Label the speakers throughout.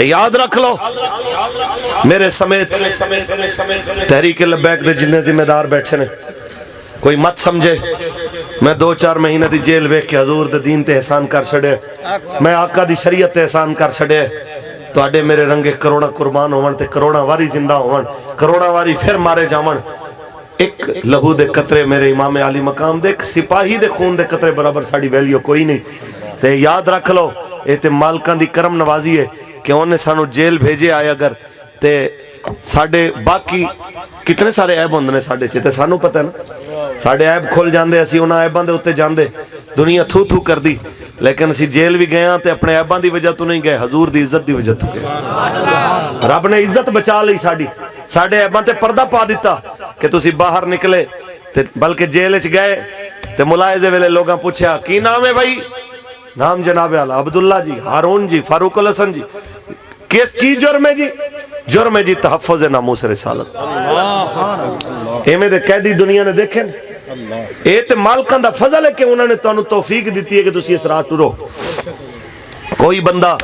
Speaker 1: یاد رکھ لو میرے سمیت تحریک لبیک دے جنہیں ذمہ دار بیٹھے نے، کوئی مت سمجھے میں 2-4 مہینے دی جیل ویکھ کے حضور دے دین تے احسان کر چھڑے، میں آقا دی شریعت تے احسان کر چھڑے، تو آڈے میرے رنگے کروڑا قربان ہون تے کروڑا واری زندہ ہون، کروڑا واری پھر مارے جاون، ایک لہو دے قطرے میرے امام عالی مقام دے، ایک سپاہی دے خون دے قطرے برابر ساڑی ویلیو کوئی نہیں۔ تے یاد رکھ لو اے تے مالکان دی کرم نوازی ہے کہ انہیں سانو جیل بھیجے آئے، اگر تے ساڑے باقی کتنے سارے عیب ہوندنے ساڑے چھے تے سانو پتہ ہے نا، ساڑے عیب کھول جاندے، اسی انہاں عیبان دے اتے جاندے، دنیا تھو تھو کر دی، لیکن اسی جیل بھی گئے ہیں تے اپنے عیبان دی وجہ تو نہیں گئے، حضور دی عزت دی وجہ تو گئے، رب نے عزت بچا لئی ساڑی، ساڑے عیبان تے پردہ پا دیتا کہ تسی باہر نکلے، بلکہ جیل اچ گئے تے ملاحظے ویلے لوگاں پوچھا کی نام ہے بھائی؟ نام جناب اعلیٰ عبداللہ جی، ہارون جی، فاروق الحسن جی، کس کی جرم ہے جی؟ جرم ہے جی تحفظ ناموس رسالت۔ ایمیں دے قیدی دنیا نے دیکھیں، اے تے مالکان دا فضل ہے کہ انہوں نے تو توفیق دیتی ہے کہ تسی اس راہ ٹرو۔ کوئی بندہ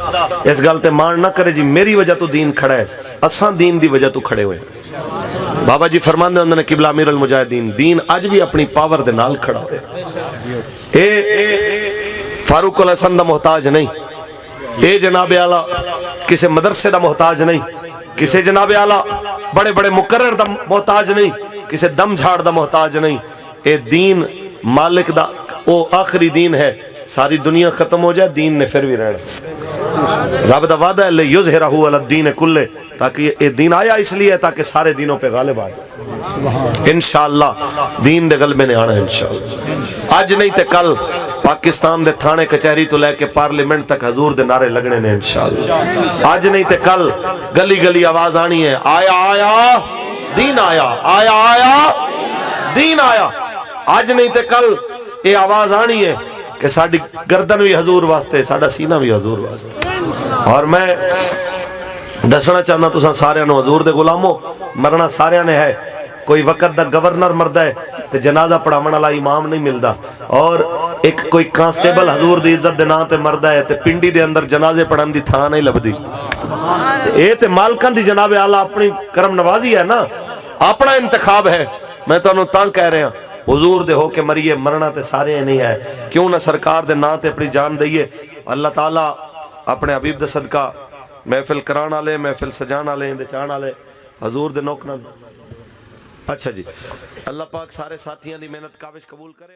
Speaker 1: اس گل تے مان نہ کرے جی میری وجہ تو دین کھڑا ہے، اساں دین دی وجہ تو کھڑے ہوئے۔ بابا جی فرماندے انہوں نے قبلہ امیر المجاہدین، دین اج بھی اپنی پاور دے نال کھڑا ہوئے، اے فاروق الحسن دا محتاج نہیں، اے جناب اعلیٰ کسے مدرسے دا محتاج نہیں، کسے جناب اعلیٰ بڑے بڑے مقرر دا محتاج نہیں، کسے دم جھاڑ دا محتاج نہیں، اے دین مالک دا او آخری دین ہے، ساری دنیا ختم ہو جائے دین نے پھر بھی رہنا۔ رب دا وعدہ ہے لِیُظْہِرَہُ عَلَى الدِّینِ کُلِّہ، تاکہ یہ دین آیا اس لیے ہے تاکہ سارے دینوں پہ غالب آئے، انشاءاللہ دین دے غلبے نے آنا ہے انشاءاللہ۔ آج نہیں تے کل پاکستان دے تھانے کچہری تو لے کے پارلیمنٹ تک حضور دے نعرے لگنے نے انشاءاللہ۔ آج نہیں تے کل گلی گلی آواز آنی ہے، آیا آیا دین آیا، آیا آیا دین آیا۔ آج نہیں تے کل یہ آواز آنی ہے کہ ساڑی گردن بھی حضور واسطے، ساڑا سینہ بھی حضور واسطے۔ اور میں دسنا چاہنا تو سارے انہوں حضور دے غلاموں، مرنا سارے نے ہے، کوئی وقت دا گورنر مرد ہے تے جنازہ پڑھاون والا امام نہیں ملدا، اور ایک کوئی کانسٹیبل حضور دی عزت دے نام تے مرد ہے تے پنڈی دے اندر جنازے پڑھن دی تھاں نہیں لبدی۔ اے تے مالکان دی جناب اعلیٰ اپنی کرم نوازی ہے نا، اپنا انتخاب ہے۔ میں تو انہوں تانگ کہہ رہے ہیں حضور دے ہو کے مریے، مرنا تے سارے نہیں ہے، کیوں نہ سرکار دے نام تے اپنی جان دئیے۔ اللہ تعالیٰ اپنے حبیب دے صدقہ محفل کران آلے، محفل سجان آلے، اندچان آلے، حضور دے نوکران۔ اچھا جی، اللہ پاک سارے ساتھیاں دی محنت کاوش قبول کرے۔